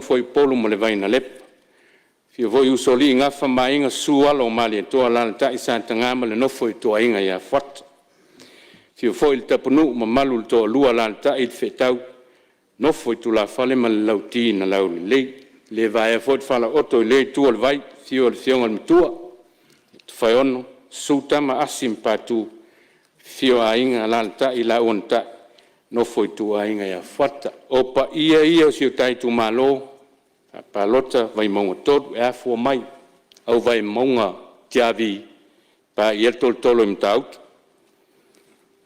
foi polo mo le vaina lep. Fia voi usoli nga fa mainga sualo mali to la ta isa tanga ma le no foi to inga ya fat. Fia foi il tapunu ma malu to lua la ta il fetau. No foi tu la fale ma lauti na lau le vai fot fala oto le tu al vai fio al fiong al tua. Fai ono suta ma asim patu fio ainga la ta ila onta no foi tu ainga ya fata. Opa ia si tai tu malo. Palota vai monga tot e fo mai au vai monga tiavi pa ia tolo mtaut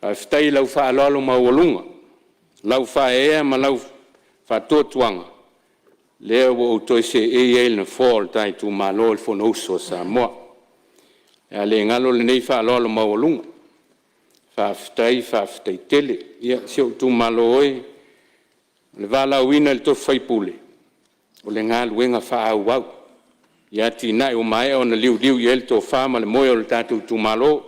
a stai lau fa lalo ma wolunga lau fa ma lau fa totuanga le o to se na fall tai tu malo fo no so sa mo ale ngalo le nei fa lalo ma wolunga fa stai tele ia si tu malo le vala wina le to fai pule o le ngā luenga wha au au. Ia tina o mai o na liu i el tō whāma le moe o le tātou tūmalo.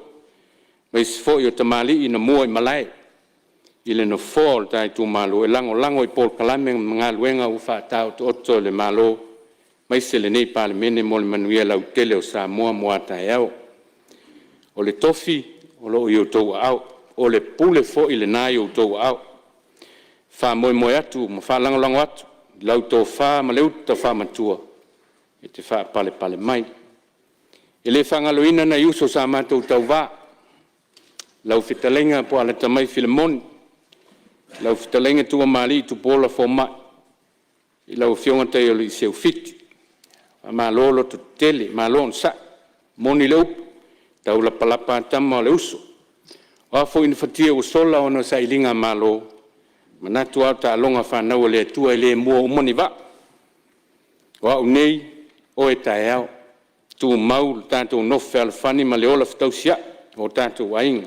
Mai sifo i o tamali i na mua i malai. I le no fō o le tātou tūmalo. E lango i Paul Kalame ngā luenga u wha tāu to oto le malo. Mai se le nei pāle mene mo le manuia lau tele o Samoa mua tai au. O le tofi o lo i o tōu au. O le pule fo i le nai o tōu au. Wha moe atu, ma wha lango atu. Lau tō whā ma leu tō whā matua. E te whā pale mai. E le whangaloina na iuso sa mātou tau wā. Lau whitalenga po ala tamai Filemoni. Lau whitalenga tua mali tu pola fo mai. I lau whionga tei o li seu fiti. Ma lolo tu tele, ma lon sa. Moni leu. Tau la palapa tama o le uso. O fo ina whatia o sola o na sa ilinga ma lo. Manatu au ta longa whanau le tua le mua umoni wa. Wa unei o e tae au. Tu mau tātou nofe alfani ma le ola whatau sia o tātou wainga.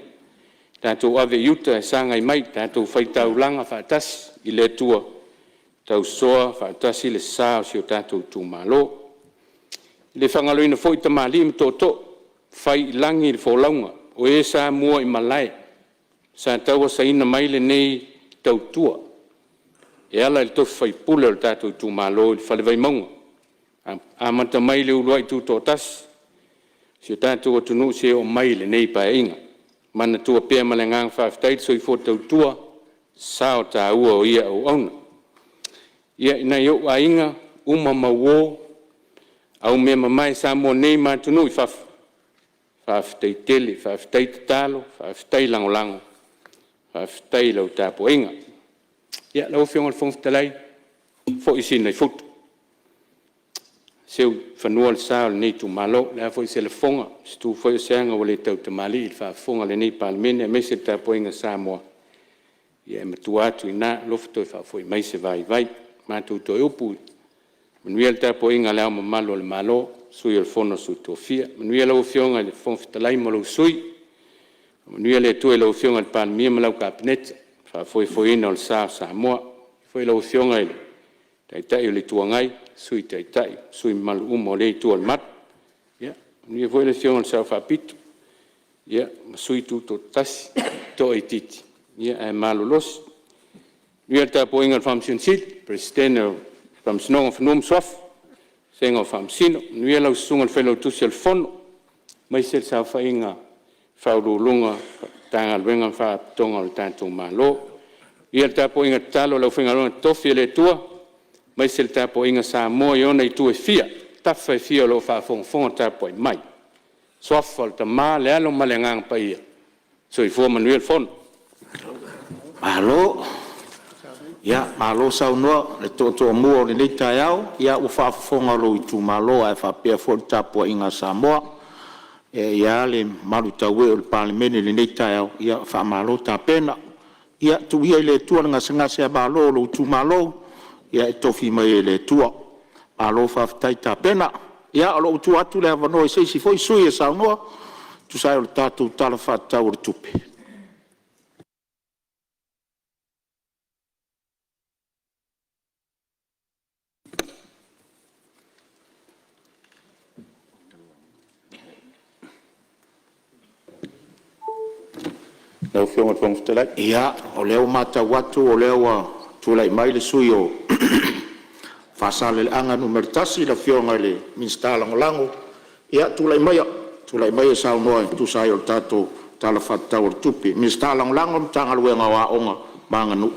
Tātou ave iuta e sangai mai, tātou whaitau langa whaatasi i le tua. Tau soa whaatasi le sao si o tātou tu malo. Le whangaloina fo i tamali i mtoto, whai langi i wholaunga, o e sa mua i malai. Sa tau sa ina mai le nei tau tua. E ala il tofu fai pula o tātou tu malo i whale vai maunga. A mata mai le uluai tu tō tas. Si o tātou atunu se o mai le nei pa inga. Mana tua pēr male ngang whaafitait so i fō tau tua. Sao tā ua o ia o auna. Ia ina i o a inga uma mawo. Au mea mamai sa mo nei mātunu i whaf. Whaafitait tele, whaafitait talo, whaafitait langolango. Whaafitai lau tāpo inga. Ia, lau whionga le whongwhitalai, fo i sina i futu. Seu whanua le sao le nei tu malo, lea fo i se le whonga, stu fo i seanga o le tau te mali, il whaafonga le nei palemene, me se tāpo inga Samoa. Ia, e matu atu i nā, lofto i whaafo i mai se vai, mātou to e upu. Manuia le tāpo inga leo ma malo le malo, sui o le whono sui tō fia. Manuia lau whionga le whongwhitalai mo lau sui, Manuia le tue lau whionga le palemia ma lau kapineta. Foi ina o le sa Samoa. Foi lau whionga ele. Tai o le tuangai, sui tai, sui malu umo le tua le mat. Ia, manuia foi le whionga le sa whapitu. Ia, sui tu to tasi, to e titi. Ia, e malu losi. Manuia ta po inga le whamsion sit, presidente o whamsinonga whanum swaf. Senga o whamsino. Manuia lau sunga le whalau tusi al fono. Mai se le sa whainga whaurulunga, tanga luenga whaatonga o le tātou malo. Ia le tāpo inga talo lau whaingalonga tofi le tua. Mai se le tāpo inga Samoa i ona i tu e fia. Tawha e fia o lo whaafonga tāpo i mai. Soafa le ta maa le alo ma le ngang pa ia. So i fua Manuel Fono. Malo. Ia, malo sau noa, le tō mua o le leitai au. Ia, u whaafonga lo i tu malo ai whaapea fo le tāpo inga Samoa. Ia le malu taue o le palemene le nei tai au ia whaamalo tā pena. Ia tu ia le tua ngase a malo lo tu malo. Ia e tofi mai le tua. Malo whaafitai tā pena. Ia o lo tu atu le avano e seisi foi sui e sau noa. Tu sai o le tātou tala whaatau o le tupe. Lau whionga whongwhitalai. Ia, o leo mata watu, o leo tu lai mai le sui o whaasale anga numero tasi la fionga le minsta lango ia tulai mai sa noa tu sa yo tato tala fatau tupi minsta lango mtanga luenga wa onga manganu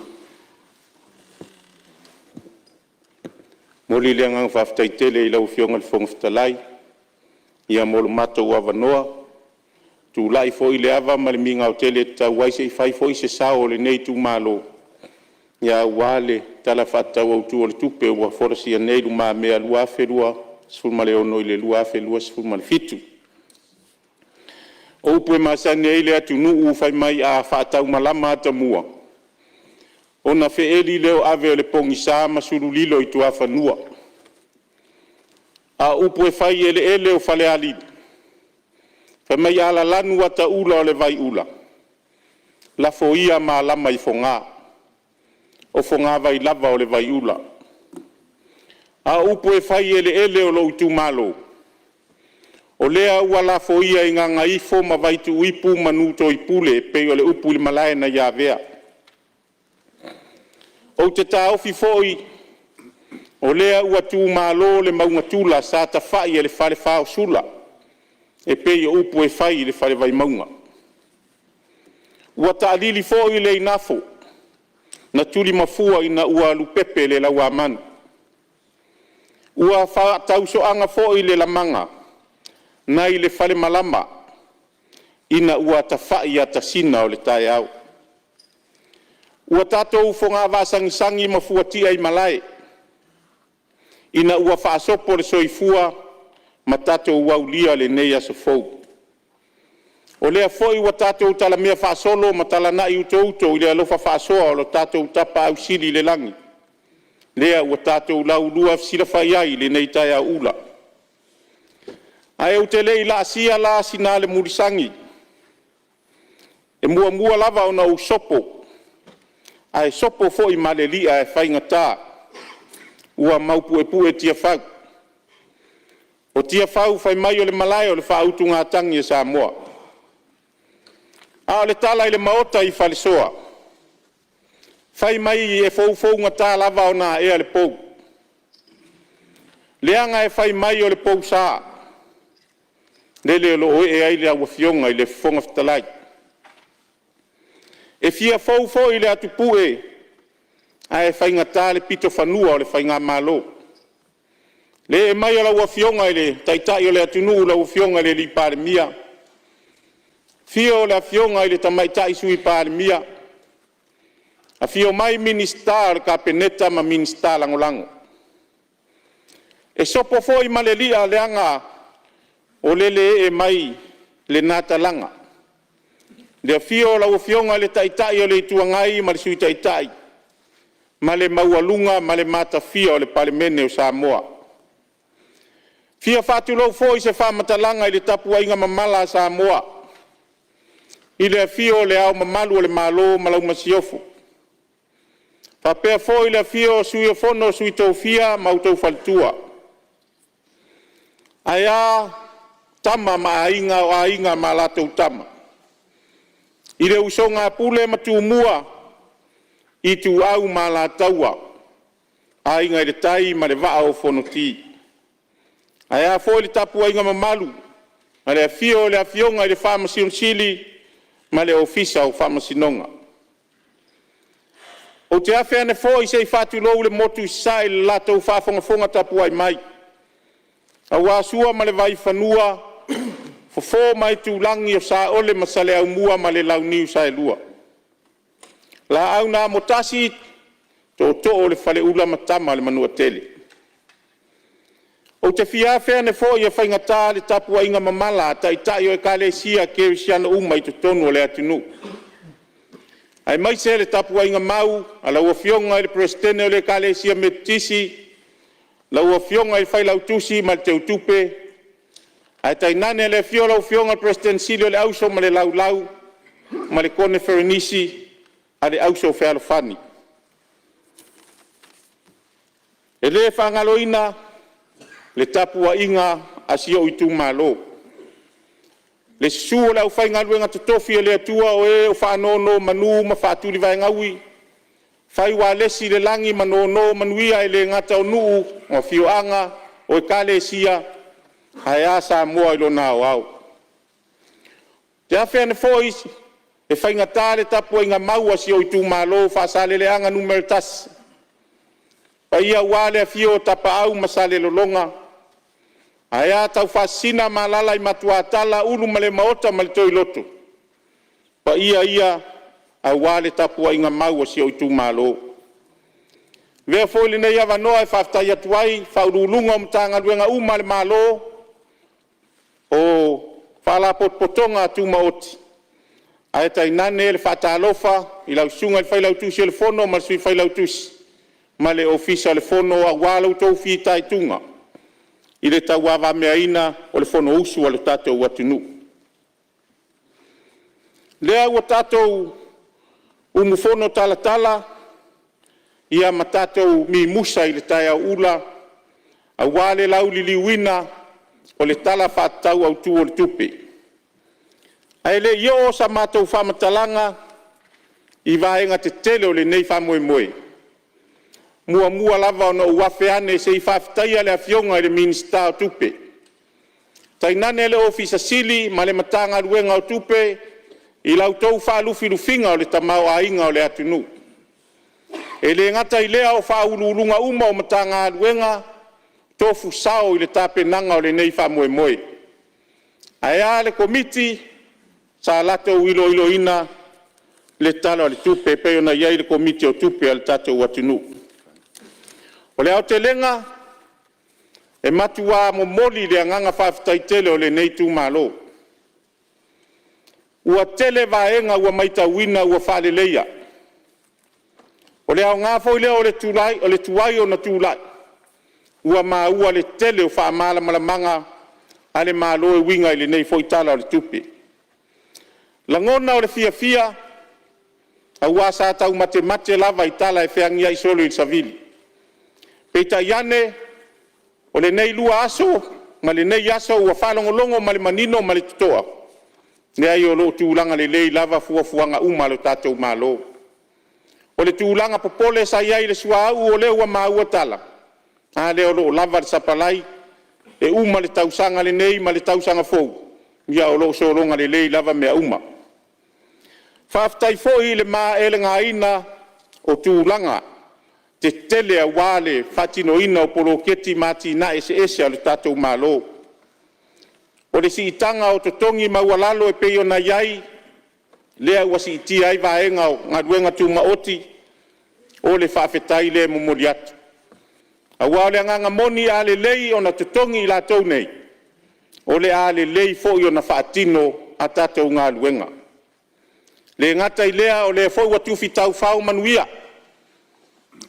Moli leanga whaftaitele I lau fionga le whongftalai. Ia molo mato wa noa. Tu lai fo I le ava ma le minga o tele ta waise I fai fo I se sao le nei tu malo. Ia wale tala whatau au tu o le tupe ua forasi a nei luma mea lua wherua sifuru ma le ono I le lua wherua sifuru ma le fitu. O pue masane I le atu nuu fai mai a whaatau malama ata mua. Ona fe eli leo ave o le pongi sa masuru lilo I tua whanua. A upu e whai ele o whale alidi. Whai mai ala lanu ata ula o le vai ula. La fo ia ma lama I fonga. O fonga vai lava o le vai ula. A upu e whai ele o lo utu malo. O lea ua la fo ia I nganga ifo ma vai tu ipu manuto I pule pe o le upu le malae na ia vea. O te taofi foi, o lea ua tu malo le maunga tula sa ta whai e le whare whao sula, e pei o upu e whai le whare vai maunga. Ua ta alili foi le inafo, na tuli mafua ina ua lupepe le la ua manu. Ua wha tauso anga foi le la manga, na I le whare malama, ina ua ta whai a ta sina o le tae au. Ua tātou whonga wāsangisangi mafuatia I malae. Ina ua whaasopo le soifua ma tātou waulia le nei aso fau. O lea foi ua tātou tala mea whaasolo ma tala nai uto I lea lofa whaasoa o lo tātou tapa au siri le langi. Lea ua tātou lau lua sila whaiai le nei tai a ula. Ai au te lei la asia la sina le murisangi. E mua lava o na usopo. Ai sopo fo I malelia e whainga tā. Ua maupu e pu e tia whau. O tia whau whai mai o le malai o le whautu ngā tangi e Samoa. A o le tala I le maota I whale soa. Whai mai e fou ngā tā lava o nā ea le pou. Leanga e whai mai o le pou sā. Lele o lo oe e aile a wafionga I le whonga whatalai. E fia fou I le atu pue, a e whainga tā le pito whanua o le whainga malo. Le e mai o la uafionga I le taitai o le atu nuu la uafionga le li pāre mia. Fia o le afionga I le tamaitai sui pāre mia. A fia o mai ministar le ka peneta ma ministar langolango. E sopo fo I malelia leanga o lele e mai le nata langa. Le fio la ufionga le taitai o le tuangai ma le sui taitai. Ma le maualunga ma le mata fia o le palemene o Samoa. Fia whātulau foi se whamatalanga I le tapua inga mamala Samoa. I le fio le au mamalu o le malo ma lau masiofu. Whapea foi le fio sui o fono sui tau fia ma utau faltua. Aia tama ma ainga o ainga ma latou tama. I le usonga pule matu mua I tu au ma la taua. A inga I le tai ma le waa o whonoti. A ea fo le tapu a inga mamalu. Ma le fio le afionga I le whamasion sili ma le ofisa o whamasinonga. O te awhea ne fo I se I whatu lou le motu I sai le latou whafonga tapu ai mai. A wasua ma le vai whanua fo mai tu langi o sa ole masale au mua ma le lau niu sa e lua. La au na motasi to o le fale ula matama le manua tele. O te fiafea ne fo ia whainga tā le tapua inga mamala ta I tai o e ka le sia ke siana uma I to tonu o le atunu. Ai mai se le tapua inga mau a la uafionga I le presidente o le ka le sia metisi la uafionga I le whailau tusi ma le teutupe ai tai nane le fiola o fionga presidensilio le auso ma le lau ma le kone ferenisi a le auso fealo fani. E le whangaloina le tapua inga a sio I tu malo. Le suo lau whaingaluenga tutofi le atua o e o whanono manu ma whaaturi vai ngaui fai ua lesi le langi manono manuia i le ngata o nuu o fioanga o e kalesia hae a Samoa i lona au. Te awhia ne fōi e whaingatā le tapu inga maua si o i tū mālo whaasale le anga numero tas. Pa ia wale a fio tapa au masale lolonga. Hae a tau whaasina malala i matua tala ulu male maota male toi loto. Pa ia a wale tapu inga maua si o i tū mālo. Vea fōi nei awa noa e whaftai atuai, whaurulunga o mtanga luenga umale mālo o whala potpotonga tū maoti. Ae tai nane le whatalofa i lau sunga le whailau tusi le fono ma sui whailau tusi. Ma le ofisa le fono a walau tau whitai tunga. I le tau awa mea ina o le fono usu a le tātou watunu. Lea ua tātou umu fono tala ia ma tātou mi musa i le tai au ula. A wale lau li liwina o le tala whatau au tu o le tupi. Ai le io sa mātou whamatalanga i vaenga te tele o le nei whamoemoe. Mua lava o no uafe ane se i whaftaia le afionga i le minista o tupe. Tai nane le ofisa sili ma le matanga ruenga o tupe i lau tau whaalufi lufinga o le tamau a inga o le atunu. E le ngata i lea o whaululunga uma o matanga ruenga tofu sao i le tapenanga o le nei whamoemoe. Ai a le komiti sa lato ilo ina le tala o le tupe pe ona iai le komiti o tupe al tatou atunu. O le au te lenga e matua momoli le anganga whaafitai tele o le nei tū mālo. Ua tele vaenga ua maita wina ua whaale leia. O le au ngā fo lea o le tuai o na tūlai. Ua ua le tele o whaamala malamanga a le mālo e winga i le nei fo itala o le tupe. Langona o le fia a ua sa tau mate lava i tala e whiangia i solo i savili. Peita iane o le nei lua aso, ma le nei aso ua whalongolongo ma le manino ma le tutoa. Ne ai o lo tūlanga le lei lava fuafuanga uma lo tātou mālo. O le tūlanga popole sa iai le sua au o le ua maua tala. A le o lo lava le sapalai, e uma le tausanga le nei ma le tausanga fou. Ia o lo soronga le lei lava mea uma. Whaftai foi le maa ele ngā ina o tūlanga. Te tele a wale whatino ina o poroketi mati na ese alu tātou mālo. O le si itanga o totongi maua lalo e peo na iai, lea ua si iti ai vaenga o ngā ruenga tū maoti, o le whawhetai le momori atu. A wale anganga moni a le lei o na totongi i la tau nei, o le a le lei fo i o na whaatino a tātou ngā ruenga. Le ngata i lea o le fo watu fitau whau manuia,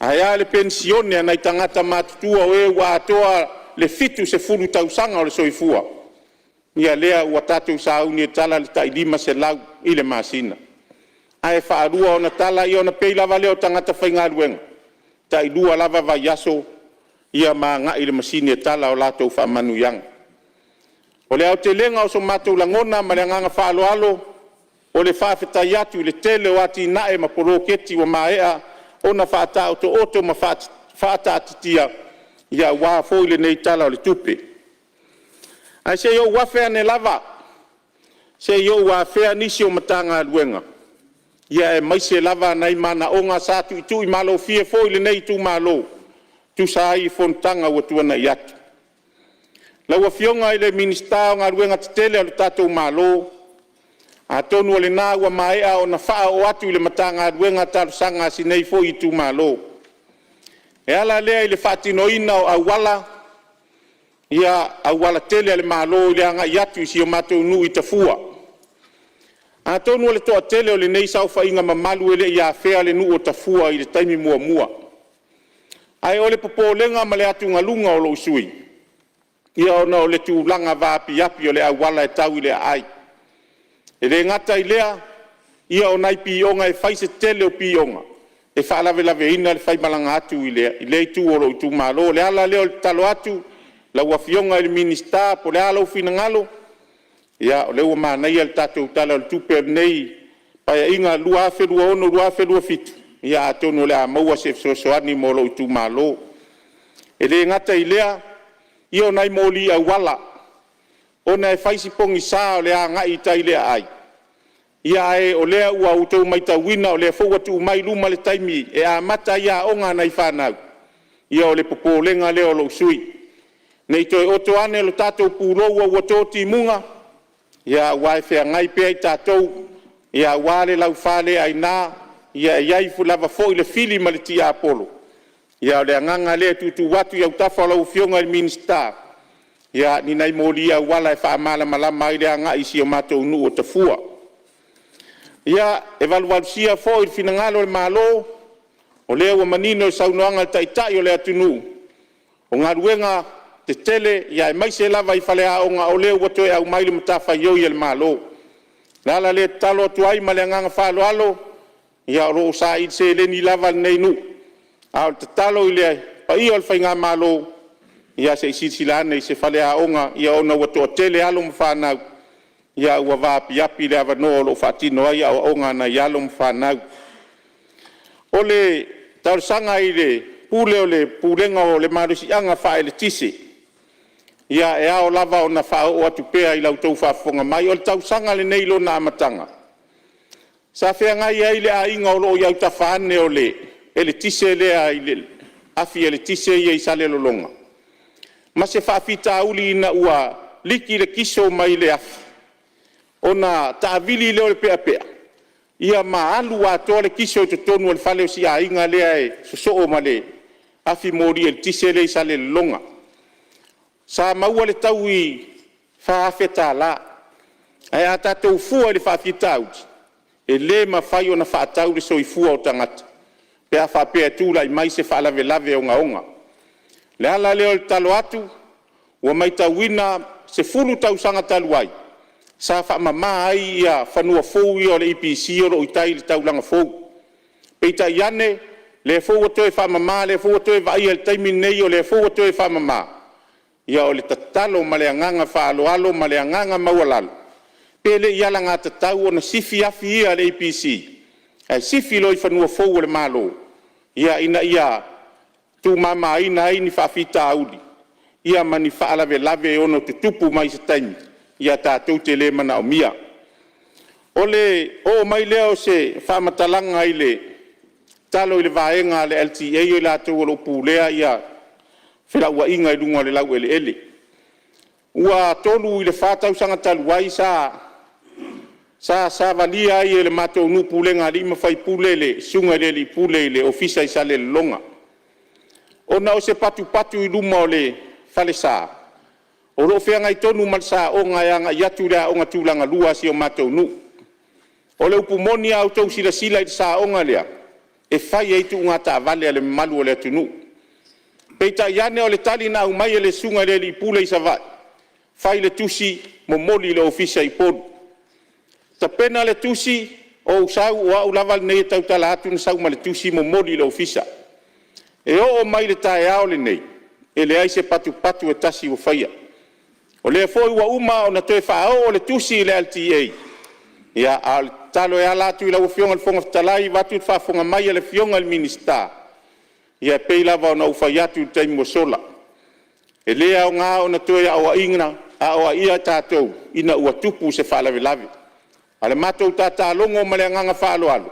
Aia le pensione ana i tangata matutua o e ua atoa le fitu se fulu tausanga o le soifua. Ia lea ua tatou sauni e tala le tailima se lau i le masina. Ae whaarua o na tala i o na pei lava leo tangata whaingaruenga. Tailua lava vai aso ia maa i le masini e tala o latou whaamanuianga. O le au te lenga o so matou langona ma le anganga whaaloalo o le whawhetai atu le tele o ati nae ma poroketi wa maea ona whaata o to oto ma whaata atitia ia wā fōile nei tala o le tupe. Ai se yo wawhea ne lava, se yo wawhea nisi o matanga luenga. Ia e maise lava nei mana o ngā sātu i tui malo fie fōile nei tu malo, tu sa ai fontanga ua tuana i atu. Laua fionga i le minista o ngā luenga te tele o le tātou malo, a tonu o le nā ua maea o na wha o atu i le matanga luenga talu sanga si nei fo i tu malo. E ala lea i le whatino ina o awala, ia awala tele le malo i le anga i atu i si o matou nu i tafua. A tonu o le toa tele o le nei saufa inga mamalu ele ia fea le nu o tafua i le taimi mua mua. Ai o le popolenga ma le atu ngalunga o lo usui. Ia ona o le tūlanga vāpi api o le awala e tau i le ai. E le ngata i lea, ia o nai pionga e whaise tele o pionga. E whaalawe lawe ina le whaimalanga atu i lea. I le tu o lo tu malo, le ala leo le talo atu, la ua fionga i le minista, po le ala ufina ngalo. Ia o le ua maa nei al tatou tala o le tupe nei, paya inga lua afe lua ono, lua afe lua fitu. ia tonu le a maua se fesoasoani mo lo itumālō e lē gata i lea ia ona i moli auala ona e faisipogi sa o le agaʻi tai lea ai ia e o lea ua outou maitauina o lea fou atuu mai luma le taimi e amata ia aʻoga nai fanau ia o le popolega lea o lou sui nei toe oto ane lo tatou pulou ua totimuga ia ua e feagai pea i tatou ia ua le laufā lea ainā ia e ai lava foʻi le fili ma le tiapolo ia o le agaga lea tutu atu i autafa o laufioga i le minista ia ni nai molia auala e faamalamalama ai le agaʻi isi o matou nuu o tafua ia e valuvalusia foʻi i le finagalo o le mālō o lea ua manino e saunoaga le taʻitaʻi o le atunuu o galuega te tele ia e maise lava i faleaʻoga o lea ua toe au mai le matafaioi e le mālō le ala lea tatalo atu ai ma le agaga faaloalo ia o loo saʻili seleni lava lenei nuu a o le tatalo i le paia o le faigā mālō ia se silsilane i se faleaʻoga ia ona ua toʻatele alo ma fanau ia ua vapiapi le avanoa o loo faatino ai aʻoaʻoga ana i alo ma fanau o le taulesaga i le pule o le pulega o le malosiʻaga faaele tise ia e ao lava ona faaoo atu pea i lautou faafofoga mai o le tausaga lenei lona amataga sa feagai ai le aiga o loo iau tafa ane o le e le tise lea i le afi e le tise ia i sale lologa ma se faafitauli ina ua liki le kiso mai le afi ona taavili lea o le peapea ia maalu atoa le kiso i totonu o le fale o siaiga lea e sosoo ma le afi moli e le tise lea i sale lologa sa maua le tau i faafe tālā ae a tatou fua i le faafitauti e lē mafai ona faatau le soifua o tagata pe a faapea tulaʻi mai se faalavelave ogaoga le ala lea o le talo atu ua maitauina se fulu tausaga talu ai sa faamamā ai ia fanua fou ia o le EPC o loo itai le taulaga fou peitaʻi ane le fou atoe faamamā le fou atoe vaaia le taimi nei o le fou atoe faamamā ia o le tatalo ma le agaga faaloalo ma le agaga maualalo pe leʻi ala gatatau ona sifi afi ia le EPC ae sifi lo i fanua fou o le mālō ia ina ia tumāmaina ai ni faafitauli ia ma ni faalavelave ona tutupu mai se taimi ia tatou te lē manaʻomia o le o mai lea o se faamatalaga i le talo i le vaega a le LTA o i latou o loo pulea ia felauaʻiga i luga o le lau eleele ua tolu i le fatausaga talu ai sa valia ai e le matou nuu pulega alii mafai pule le suga i le alii pule i le ofisa i sale lologa ona o se patupatu i luma o le falesā o loo feagai tonu ma le saʻoga e agaʻi atu le aʻoga tulaga lua si o matou nuu o le upumoni a outou silasila i le saʻoga lea e fai ai tuuga taavale a le mamalu o le atunuu peitaʻi ane o le tali na au mai e le suga i le alii pule i savaʻi fai le tusi momoli i le ofisa i polu tapena le tusi o usau o aʻu lava lenei e tautala atu na sau ma le tusi momoli i le ofisa e oo mai le taeao lenei e leai se patupatu e tasi ua faia o lea foʻi ua uma ona toe faaoo o le tusi i le LTA ia a o le talo e ala atu i lauafioga le foga fetalai vatu i le faafoga mai a le fioga i le minista ia e pei lava ona ufai atu i le taimi ua sola e lē aogā ona toe aʻoaʻia tatou ina ua tupu se faalavelave a le matou tatalogo ma le agaga faaloalo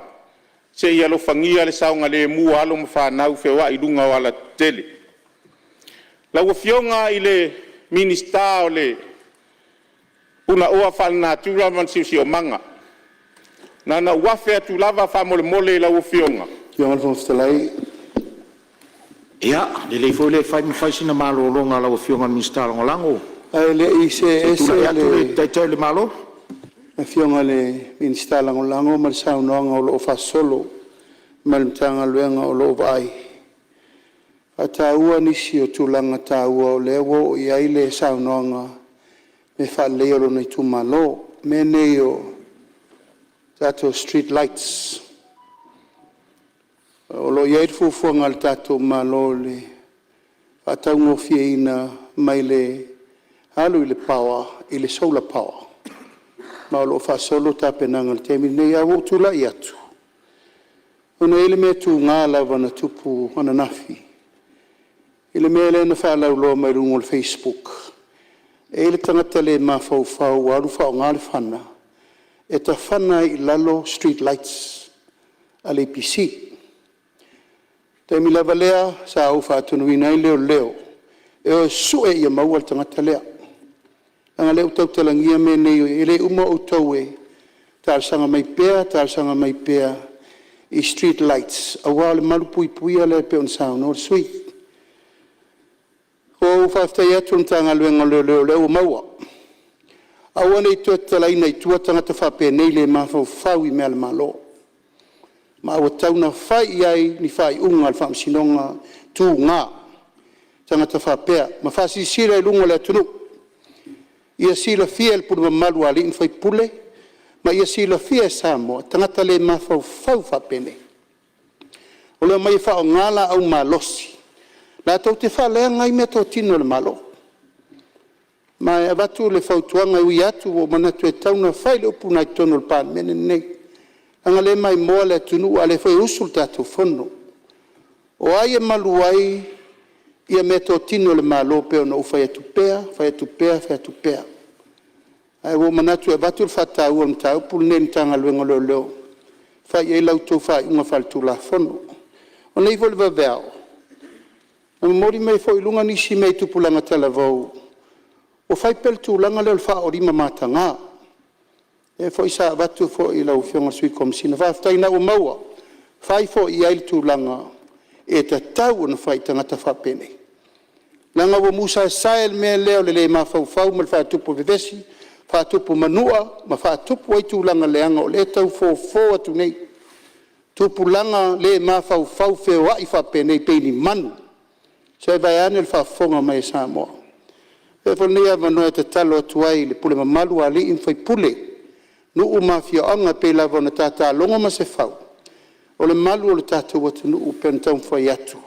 seʻi alofagia le saoga lemua alo ma fanau feoaʻi luga o ala tele lauafioga i le minista o le punaʻoa faalanatula ma le siosiomaga na na uafe atu lava faamolemole i lauafioga Fioga le fogafelai ia lelei foi le faisina malōloga lauafioga minista lagolago ae leʻi se ese tulaʻi atu le le taitau le mālō fioga le minista lagolago ma le saunoaga o loo fasolo ma le matagaluega o loo vaai ataua nisi o tulaga tāua o lea ua oʻi ai le saunoaga me faalelei o lona itumālō me nei o tatou street lights o lo ia i fuafuaga le tatou malo le faataugofiaina mai le alu i le power i le solar power ma o loo faasolo tapenaga le temi nei au tulaʻi atu Ona ele me tu ngā lava na tupu ana nafi. Ele me ele na whālau loa mai rungo le Facebook. Ele tangata le mawhau aru whao ngā le whana. E ta whana I lalo street lights al APC. Te mi lava lea sa au whātunu ina I leo. E o sue I a maua le tangata lea. Anga leo tau talangia me nei ele uma o tau e. Tār sanga mai pēa I street lights. A wale malu pui ale pe on sao no sui. O whaftai atu ntanga luenga leo maua. A wane I tuatala ina I tuatanga ta whape nei le mawhau I mea le malo. Ma awa tauna whai ai ni whai unga le whamsinonga tū ngā. Tanga ta whapea. Ma whasi sira I lunga le atunu. Ia sila fia le puna malu ali in whai pule. Ma ia sila fia Samoa, tangata le mawhau whapene. O leo mai whao ngala au malosi. Nā tau te whalea ngai mea tau tino le malo. Ma e watu le whautuanga ui atu o manatu e tauna whai le upu nai tono le pān mene nei. Anga le mai moa le atunu a le whai usul tātou whono. O ai e malu ai ia mea tau tino le malo peo na ufai atu pea. Ai wo manatu e batu fata u mtau pul nen tanga luenga leo. Fa ye lau to fa unga fal tu la fono. O nei vol va veo. O mori mai foi lunga ni si mai tu pulanga tala vau. O fai pel tu langa le fa o rima matanga. E foi sa batu fo I lau fionga sui kom sina fa ftai na o maua. Fai fo I ai tu langa e ta tau na fai tanga ta fa pene. Langa wo musa sael me leo le ma fau mal fa tu po vivesi. Whātupu manua, ma whātupu ai tūlanga leanga o le tau fō atu nei. Tūpulanga le mawhau wheu ai whape nei peini manu. Se vai ane le whaafonga mai Samoa. E whanea manoa te talo atu ai le pule mamalu a li in whai pule. Nuu mafia anga pe lava na tata longa ma se whau. O le malu o le tātou atu nuu pen tau whai atu.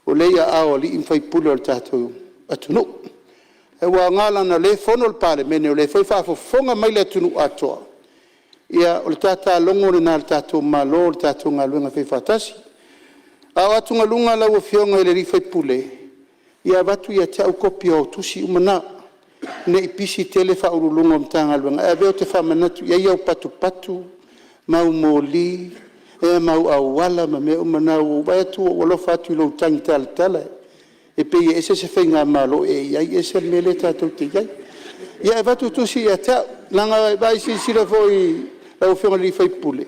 O leia ao li in whai pule o le tātou atu nuu. E wa ngala na le fono le pale mene o le foi whaafonga mai le tunu atoa. Ia o le tata longo le nā le tātou malo, le tātou ngā luenga whai whatasi. A watu ngā lunga lau o fionga le rifai pule. Ia watu ia te au kopi o tusi umana. Ne I pisi tele whauru lunga mta ngā luenga. E veo te whamanatu, ia iau patu, mau mōli, e mau awala, ma mea umana o waiatu o walofa atu I lau tangi tala. E pe ia ese se whainga malo e iai ese mele tātou te iai. Ia e watu tusi ia te langa vai si sira foi lau whionga li whai pule.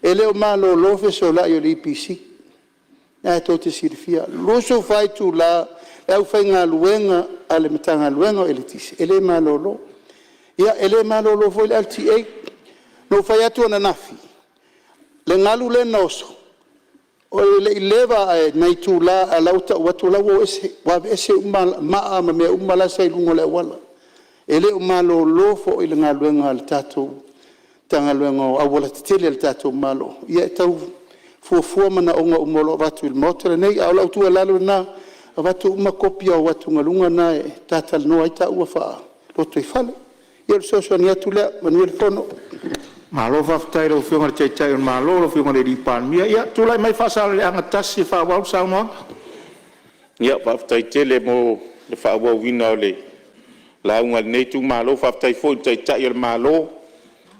E leo malo lofe so la I o li IPC. Ia tō te sirifia. Loso whai tu la e au whainga luenga ale matanga luenga e le tisi. E le malo lo. Ia e le malo lo foi le LTA. No whai atu ana nafi. Le ngalu le noso. O le leva nei tu la a lauta watu la wo ese ma me umala sai lungo le wala ele umalo lofo ile ngaluenga al tatu tanga luenga a wala tele al tatu malo ia tau fu mana onga umolo watu il motor nei a lautu la na watu uma kopia watu ngalunga na tatal no ai ta ufa lo tu fale ia so so ni atu la manuel fono Malo whaftai rau whionga te tai on malo, rau whionga le ripan mia. Ia, tūlai mai whasara le anga tasi whawau saunoa? Ia, whaftai tele mo le whawau wina o le launga nei tu malo, whaftai fo te tai o le malo.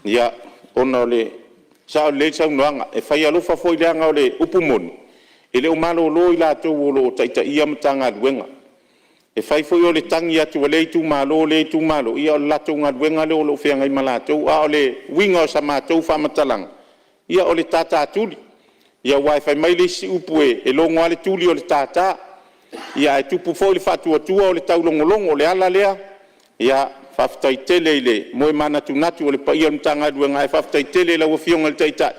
Ia, ona o le sao le saunoanga, e whai alofa fo I le anga o le upumoni. E le o malo lo I la tau o lo taita ia matanga luenga. E whai fo I o le tangi atu o le tu malo, ia o lato ngā luenga le o lo whianga I malatou, a o le winga o sa mātou whamatalang. Ia o le tata tuli. Ia wai whai mai le si upu e longo ale tuli o le tata. Ia e tupu fo le whatuatua o le tau longolongo o le ala lea. Ia whaftai tele I le moe manatu natu o le paia mtanga luenga e whaftai tele la wafionga le taitai.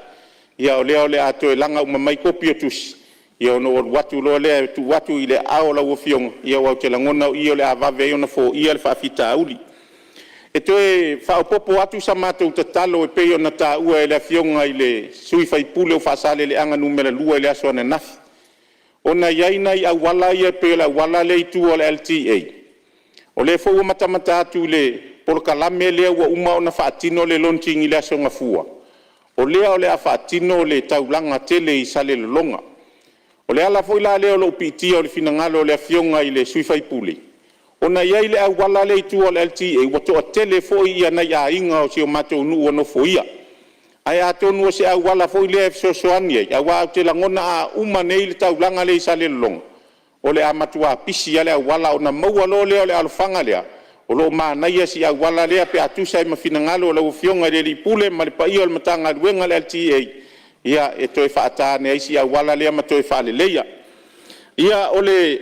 Ia o lea o le ato e langa umamai kopi o tusi. Ia ono o watu lo le tu watu I le ao la wofiong ia wa te langona ia le avave ona fo ia le fafita uli e toe fa popo atu sa matou te talo e pe ona ta ua e le fionga I le sui fai pule o fasale le anga numera lua I le aso na nafi ona iaina I awala ia pe la wala le tu o le LTA o le fo matamata atu le por kalame le wa uma ona fatino le launching I le aso ngafua o lea o le afaatino o le taulaga tele i sa le lologa o le ala foʻi la lea o loo piitia o le finagalo o le afioga i le sui faipule ona iai le auala le itua o le LTA ua toʻatele foʻi ia nai aiga o sio matou nuu o nofo ia ae atonu o se auala foʻi lea e fesoasoani ai auā o te lagona a uma nei le taulaga le i sa le lologa o le a matuā pisi ia le auala ona maua lo lea o le alofaga lea o loo manaia si auala lea pe atusa e mafinagalo o lau afioga i le liipule ma le paia o le matagaluega le LTA ia e toe faatane ai si auala lea ma toe faaleleia ia o le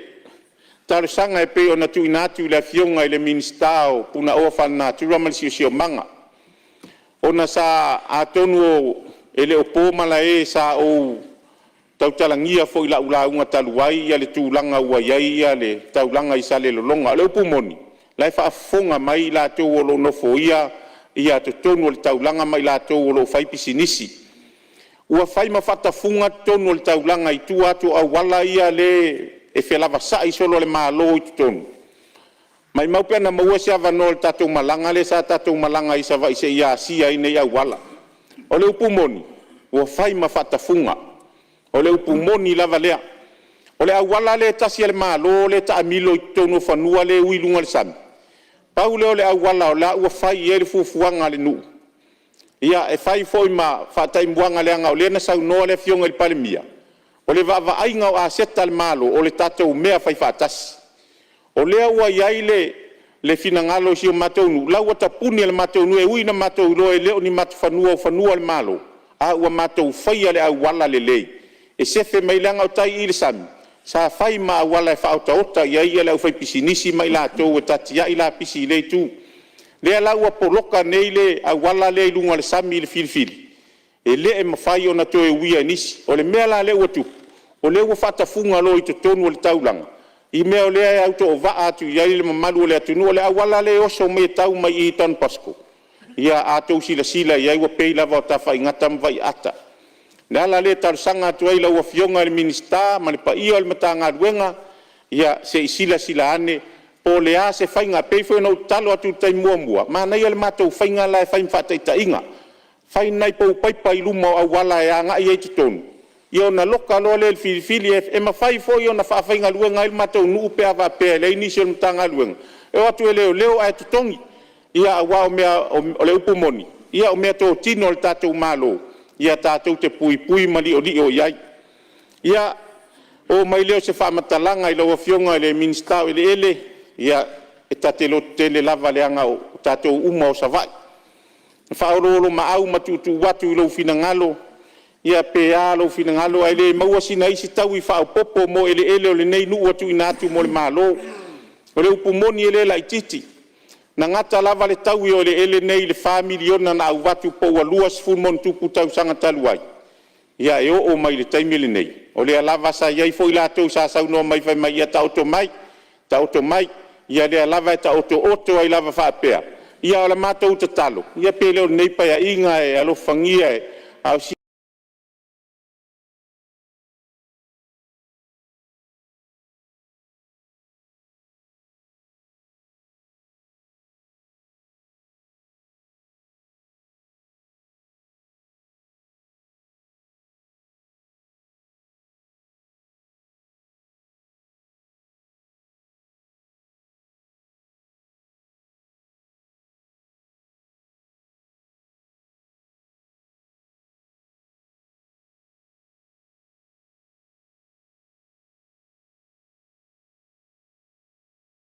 talosaga e pei ona tuuina atu i le afioga i le minista o puna oa falanātura ma le siosiomaga ona sa atonu o e le opō ma la e sa ou tautalagia foʻi laʻulauga talu ai ia le tulaga ua iai ia le taulaga i sa le lologa o le upumoni lai faafofoga mai i latou o loo nofo ia totonu o le taulaga mai latou o loo fai pisinisi ua fai ma faatafuga totonu o le taulaga i tua atu auala ia le e felavasaʻi solo o le mālō i totonu mai mau pe ana maua se avanoa le tatou malaga le sa tatou malaga i sa vaʻiseʻi asia ai nei auala o le upumoni ua fai ma faatafuga o le upumoni lava lea o le auala le tasi a le mālō le taʻamilo i totonu o fanua le uiluga le sami pau lea o le auala o le a ua fai ai le fuafuaga a le nuu ia e fai foʻi ma faataʻimuaga leaga o lea na saunoa le afioga i le palemia o le vaavaaʻiga o aseta le malo o le tatou mea fai faatasi o lea ua iai le finagalo sio matou nuu lau ua tapuni a le matou nuu e uina matou iloa e leo ni matufanua o fanua le malo a ua matou faia le auala lelei e sefe mai le agautai i le sami sa fai ma auala e faaotaota iai ia le au fai pisinisi mai latou e tatiaʻi lapisi i le itu lea lau ua poloka nei le auala le iluga le sami i le filifili e lee mafai ona toe uia nisi o le mea la le ua tupu o le ua faatafuga lo i totonu o le taulaga i mea o lea e au toʻovaa atu iai le mamalu o le atunuu o le auala le oso mai e tau mai i tanu pasco ia atou silasila iai ua pei lava o tafaigata ma vaiata le ala le talosaga atu ai lau afioga i le minista ma le paia o le matagaluega ia seʻi silasila ane po le a se faiga pei foi ona utalo atu taimuamua manaia le matou faiga la e fai ma faataʻitaʻiga fai nai pou paipa i luma o auala e agaʻi ai totonu ia ona loka loa le filifili e mafai foʻi ona faafaigaluega ai le matou nuu pe avapea lei nisi o le matagaluega e o atu e leoleo ae totogi ia auā o mea o le upumoni ia o mea totino o le tatou mālō ia tatou te puipui ma liʻoliʻi o iai ia o mai leo se faamatalaga i lau afioga i le minista o eleele ia e tateloto tele lava leaga o tatou uma o savaʻi faaoloolo maau ma tuutuu atu i lou finagalo ia pea lou finagalo ai lē maua sina isi tau i faaopopo mo eleele o lenei nuu atuuina atu mo le mālō o le upumoni e lē laʻitiiti na gata lava le taui o eleele nei le familiona na auvatu pou alua sefulumonu tupu tausaga talu ai ia e oo mai le taimi lenei o lea lava sa iai foʻi latou sa saunoa mai fai mai ia taoto mai ia lea lava e taotooto ai lava faapea ia o le matou tatalo ia pe leo lenei paiaʻiga e alofagia e aosi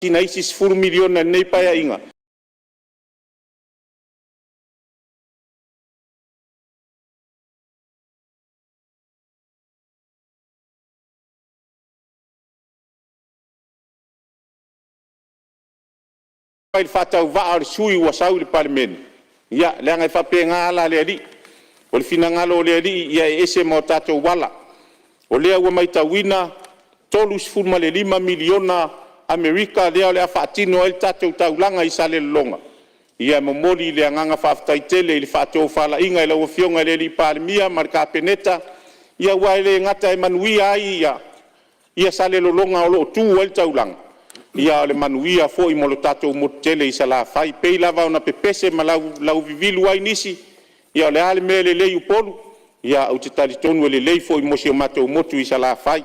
sina isi 10 miliona lenei paiaʻiga ai le faatauvaa o le sui ua sau i le palemene ia leaga e faapega ala le alii o le finagalo o le alii ia e ese ma o tatou wala o lea ua maitauina 3.5 miliona amerika lea o le a faatino ai le tatou taulaga i sa le lologa ia momoli i le agaga faafetaitele i le faatou faalaʻiga i lau afioga i le alii palemia ma le kapeneta ia ua e lē gata e manuia ai ia sa le lologa o loo tu ai le taulaga ia o le manuia foʻi mo lo tatou mototele i sa lafai pei lava ona pepese ma lau vivilu ai nisi ia o le ale mea lelei upolu ia au te talitonu e lelei foʻi mo se o matou motu i salafai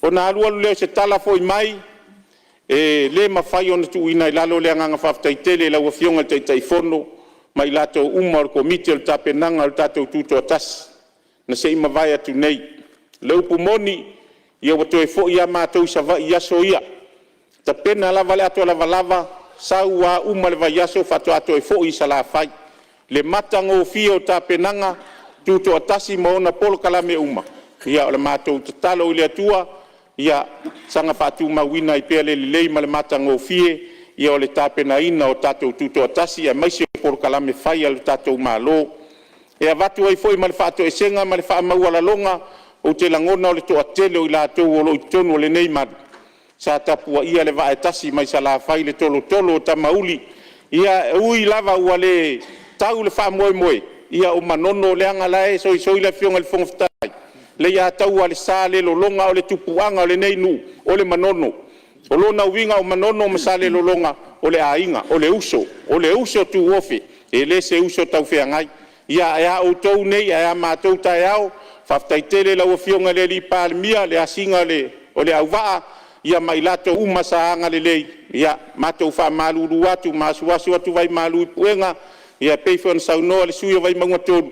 ona alualu lea o se tala foʻi mai e lē mafai ona tuuina i lalo le agaga faafetaitele lau afioga le taʻitaʻifono mai latou uma o le komiti o le tapenaga o le tatou tutoatasi na seʻi mavae atu nei le upu moni ia ua toe foʻi iā matou i savaʻi aso ia tapena lava le ato lavalava sau a uma le vaiaso faatoatoe foʻi i salafai le mata gofia o tapenaga tutoatasi ma ona polokalame uma ia o le matou tatalo i le atua ia saga faatumauina i pea le lelei ma le mata gofie ia o le tapenaina o tatou tutoatasi ia maisi o polokalame fai a le tatou mālō e avatu ai foʻi ma le faatoʻesega ma le faamaualaloga o te lagona o le toʻatele o i latou o loo i tonu o lenei mali sa tapuaʻia le vaetasi mai salafai le tolotolo o tamauli ia ui lava ua le tau le faamoemoe ia o manono o le agalae soisoi le afioga le fogafetai le iā tau a le sa le lologa o le tupuaga o lenei nuu o le manono o lona uiga o manono ma sa le lologa o le aiga o le uso tuofe e lē se uso taufeagai ia e a outou nei e a matou taeao faafetaitele lau afioga le alii palemia le asiga o le auvaa ia mai latou uma saaga lelei ia matou faamalūlū atu masuasu atu vai malu i puega ia pei foi ona saunoa le sui o vai mauga tonu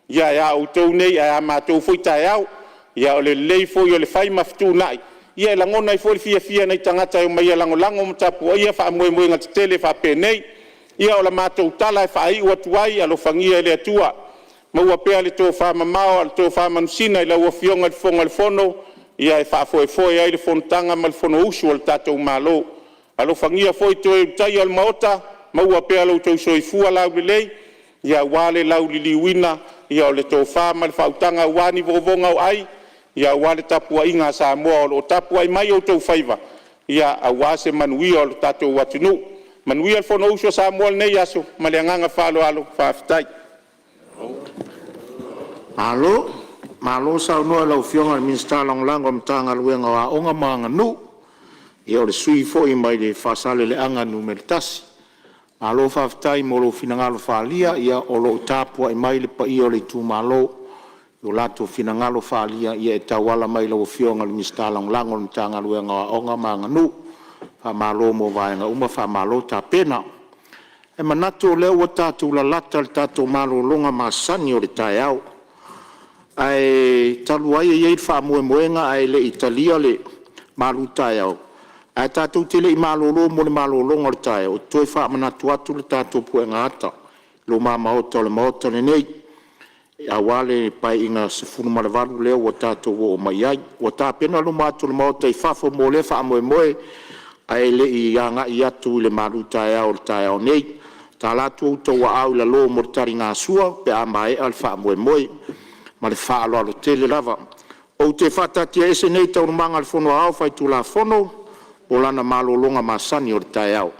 ia e a outou nei e a matou foi taeao ia o le lelei foi o le fai mafetunaʻi ia e lagona ai foi le fiafia nei tagata e o maia lagolago ma tapuaʻia faamoemoega tetele faapenei ia o le matou tala e faaiʻu atu ai alofagia e le atua maua pea le tofā mamao a le tofā manusina i lau afioga le foga le fono ia e faafoefoe ai le fonotaga ma le fono usu o le tatou mālō alofagia foi toe utai o le maota maua pea loutou soifua laulelei ia ua le lauliliuina ia o le tofā ma le faautaga ua ni vogovoga o ai ia ua le tapuaʻiga a samoa o loo tapu ai mai outou faiva ia auā se manuia o le tatou atunuu manuia le fono usu o samoa lenei aso ma le agaga faaloalo faafetai malo saunoa lau fionga le minista lagolago o matagaluega o aʻoga ma aganu ia o le sui foʻi mai le faasale le aganu me le tasi malo faafetai mo lou finagalo falia ia o loo tapuaʻi mai le paia o le itumālō i o latou finagalo falia ia e tauala mai lau fionga le minista lagolago o le matagaluega o aʻoga ma aganu faamālō mo vaega uma faamālō tapena e manatu o lea ua tatou lalata le tatou malōloga masani o le taeao ae talu ai iai le faamoemoega ae leʻi talia le malu taeao ae tatou te leʻi malōlō mo le malōloga o le taeao toe faamanatu atu le tatou puʻega ata lou mamaota o le maota lenei auā le paeʻiga 18 lea ua tatou oo mai ai ua tapena luma atu le maota i fafo mo lea faamoemoe ae leʻi agaʻi atu i le malu taeao o le taeao nei talatu outou aʻau i lalō mo le taligasua pe a maeʻa le faamoemoe ma le faaloalo tele lava ou te faatatia ese nei taunumaga le fonoao faitulafono o lana malōloga masani o le taeao